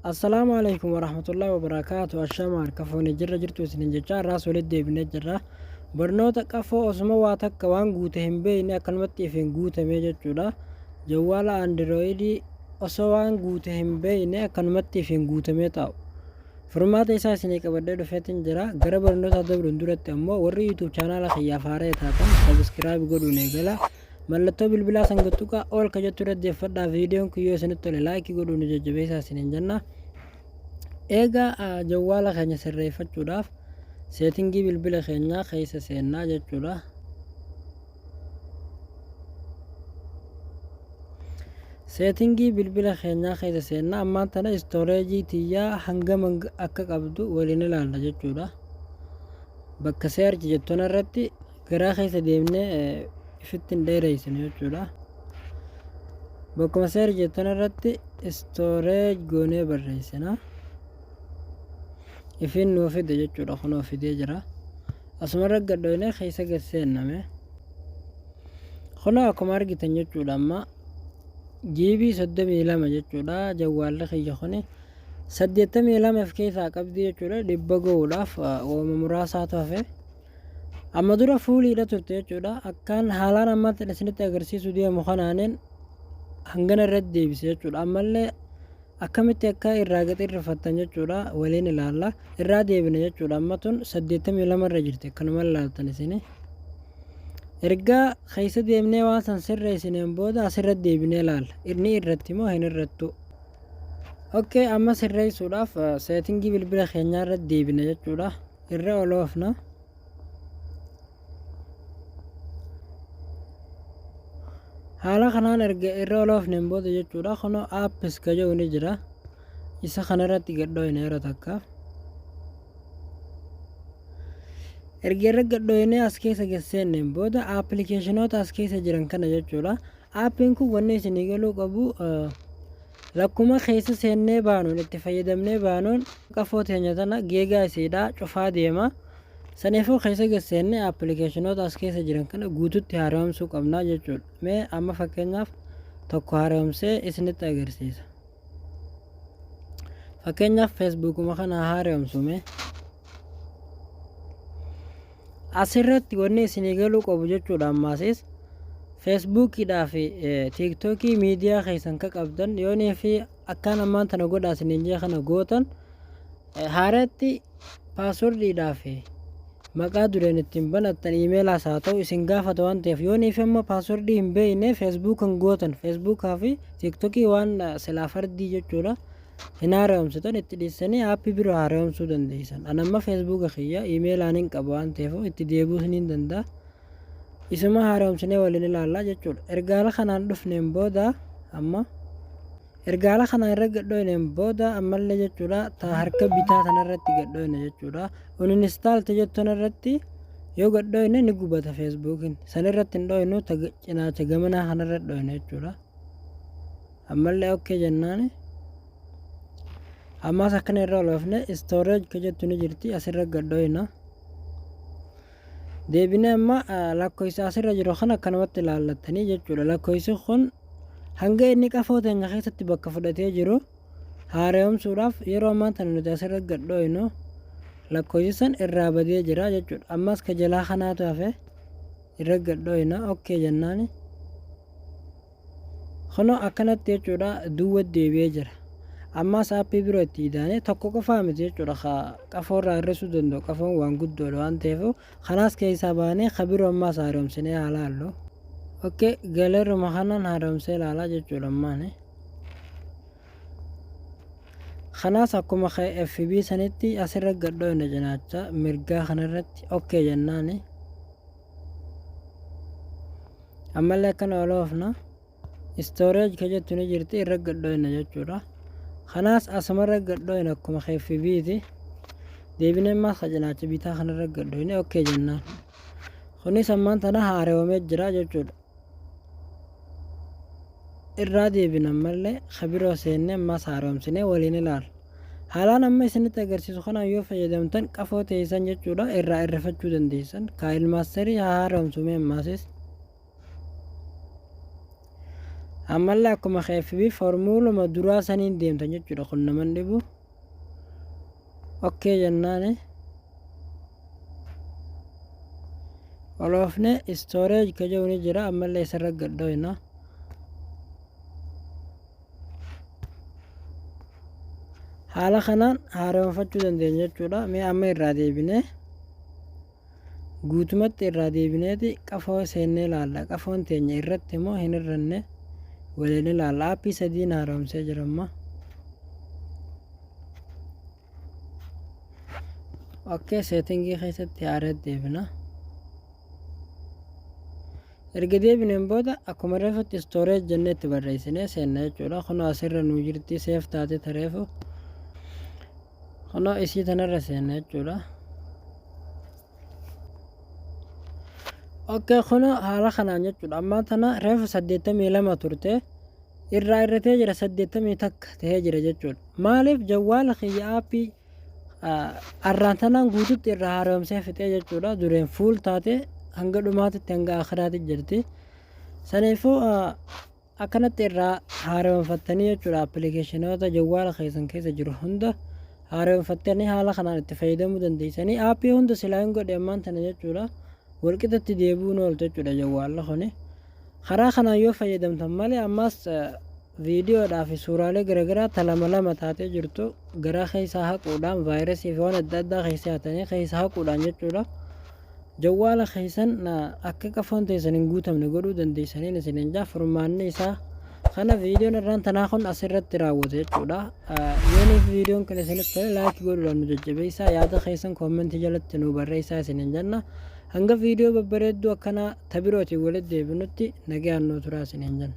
Assalamu alaikum warahmatullahi wabarakatuh. Ashama harkafoonni jirra jirtu isinin jecha irraa walitti deebinee jirra. Barnoota qafoo osuma waa takka waan guute hin beekne akkanumatti ifin guutame jechuudha. Jawwaala Android osoo waan guute hin beekne akkanumatti ifin guutamee taa'u. Furmaata isaa isinii qabadhee dhufeetiin jira. Gara barnoota dabruun duratti ammoo warri YouTube chaanaala kiyyaaf haaraa taatan subscribe godhuun eegala. Mallattoo bilbilaa sangattuqa ol ka jettu dhaggeeffadhaa viidiyoon kun yoo isinitti tole laayikii godhuun jajjabeessaa isiniin jenna. Egaa jawwaala keenya sirreeffachuudhaaf seetingii bilbila keenyaa keessa seennaa jechuudha. Seetingii bilbila keenyaa keessa seennaa ammaan tana istooreejii tiyyaa hangam akka qabdu waliin ilaalla jechuudha. Bakka seerchi jettoon irratti garaa keessa deemnee ifittiin dheereessinu jechuudha. Bakkuma seerchi jettoon irratti istooreej goonee barreessina. Ifin nuu fide jechuudha kunoo fidee jira. Asumarra gadhoonee keessa gad seenname. Kunoo akkuma argitan jechuudha amma GB 32 jechuudha jawwaalli kiyya kuni 82 keessaa qabdi jechuudha dhibba ga'uudhaaf ooma muraasaatu hafe. Amma dura fuuliidha turte jechuudha akkaan haalaan ammatti isinitti agarsiisu deemu kanaaniin hangana irratti deebise jechuudha. Ammallee akkamitti akka irraa gaxirrifattan jechuudha waliin ilaalla. Irraa deebine jechuudha amma tun 82 irra jirti akkanuma ilaaltan isini. Ergaa keessa deemnee waan san sirreessineen booda asirratti deebinee ilaalla. Inni irratti moo hin irrattu? Okay, amma sirreessuudhaaf seetingii bilbila keenyaa irratti deebine jechuudha. Irra ol oofna. Haala kanaan erga irra ol oofneen booda jechuudha kunoo aappis ka jedhu ni jira. Isa kanarratti gadhooyne yeroo takka. Erga irra gadhooynee as keessa geessenneen booda aappilikeeshinoota as keessa jiran kana jechuudha. Aappiin kun wanni isinii galuu qabu lakkuma keessa seennee baanuun itti fayyadamnee baanuun qafoo teenya tana geegaa isiidhaa cufaa deema. Saniifuu keessa geessennee aappilikeeshinoota as keessa jiran kana guututti haaromsuu qabnaa jechuudha. Mee amma fakkeenyaaf tokko haaromsee isinitti agarsiisa. Fakkeenyaaf feesbuukuma kana haaromsume. Asirratti wanni isinii galuu qabu jechuudha ammaasis feesbuukidhaa fi tiiktookii miidiyaa keessan ka qabdan yoonii fi akkaan ammaan tana godhaa isiniin jee kana gootan haaratti paaswordiidhaa fi maqaa dureen ittiin banattan iimeelaas haa ta'u isin gaafata waan ta'eef yoonii fi amma paaswordii hin beekne feesbuukan gootan feesbuukaa fi tiiktookii waan silaa fardii jechuudha. Hin haaromsitan itti dhiissanii aappii biroo haaromsuu dandeessan. Ani amma feesbuuka kiyya iimeelaan hin qabu waan ta'eef itti deebi'uu hin danda'a. Isuma haaromsinee waliin ilaallaa jechuudha. Ergaala kanaan dhufneen booda amma ergaala kanaan irra gadhooyneen booda ammallee jechuudha ta harka bitaa tanarratti gadhooyne jechuudha. Uninstaalte jettoon irratti yoo gadhooyne ni gubata feesbuukiin. San irratti hin dhooynu ta cinaacha gamanaa kanarra dhooyne jechuudha. Ammallee okkee jennaani. Ammaas akkana irra oloofne istooreej ka jettu ni jirti asirra gadhooyna. Deebinee amma lakkoofsa asirra jiru kana akkanumatti ilaallattanii jechuudha. Lakkoofsi kun hanga inni qafoo teenya keessatti bakka fudhatee jiru haaromsuudhaaf yeroo ammaa tana nuti asirra gadhooynu lakkoofsi san irraa badee jira jechuudha. Ammas ka jalaa kanaatu hafe irra gadhooyna okkee jennaani. Kunoo akkanatti jechuudha duwwaa deebi'ee jira. Ammas aappii biroo itti hidhaane tokko qofaa miti jechuudha qafoorraa hir'isuu danda'u qafoon waan guddoodha waan ta'eef kanaas keessaa baanee ka biroo ammaas haaromsinee haa laallu. Okay, galeerruma kanaan haaromsee ilaalaa jechuudha ammaani. Kanaas akkuma FB sanitti asirra gadhooyne cinaacha mirgaa kanarratti okay jennaani. Ammallee akkana ol oofna. Istooreej ka jettu ni jirti irra gadhooyne jechuudha. Kanaas asumarra gadhooyne akkuma FB'ti. Deebinee ammaas ka cinaacha bitaa kanarra gadhooyne okay jennaan. Kunis ammaan tana haaromee jira jechuudha. Irraa deebina ammallee ka biroo seennee ammaas haaromsinee waliin ilaalla. Haalaan amma isinitti agarsiisu kanaan yoo fayyadamtan qafoo teessan jechuudha irraa irrifachuu dandeessan. Kaayil maasterii haa haaromsume ammaasis. ammallee akkuma FB formuuluma duraa saniin deemtan jechuudha kun naman dhibu okay jennaani oloofne storage ka jedhu ni jira ammallee isarra gadhoyna haala kanaan haaromfachuu dandeenya jechuudha mee amma irraa deebine guutumatti irraa deebineeti qafoo seennee ilaalla qafoon teenya irratti immoo hin irranne waliin ilaalla aappii sadiin haaromsee jira amma okay settingii keessatti haaree deebina erga deebineen booda akkuma reefutti storage jennee itti barreessinee seenna jechuudha kunoo asirra nuu jirti seef taate tareefu kunoo isii tanarra seenna jechuudha okay kunoo haala kanaan jechuudha ammaa tana reefu 82 turte irraa irratee jira 80 takka ta'ee jira jechuudha maaliif jawwaala kiyya aappii arraantanaan guututti irraa haaromsee fixee jechuudha dureen fuul taate hanga dhumaatitti hanga akhiraatti jirti saniifuu akkanatti irraa haaromfattanii jechuudha appilikeeshinoota jawwaala keessan keessa jiru hunda haaromfattanii haala kanaan itti fayyadamuu dandeessanii aappii hunda silaa hin godhe ammaan tana jechuudha walqixatti deebi'uun ooltu jechuudha jawwaala kuni karaa kanaan yoo fayyadamtan malee ammas viidiyoodhaa fi suuraalee garaagaraa talama lama taatee jirtu garaa keessaa haquudhaan vaayirasii fi waan adda addaa keessaa hatanii keessaa haquudhaan jechuudha jawwaala keessan akka qafoon teessan hin guutamne godhuu dandeessaniin isiniin jaa furmaanni isaa kana viidiyoon irraan tanaa kun asirratti raawwate jechuudha yooniif viidiyoon kun isinitti tole laayikii godhuudhaan nu jajjabeessaa yaada keessan koomentii jalatti nu barreessaa isiniin jenna hanga viidiyoo babbareedduu akkanaa tabirootiin walitti deebinutti nagaan nuu turaa isiniin jenna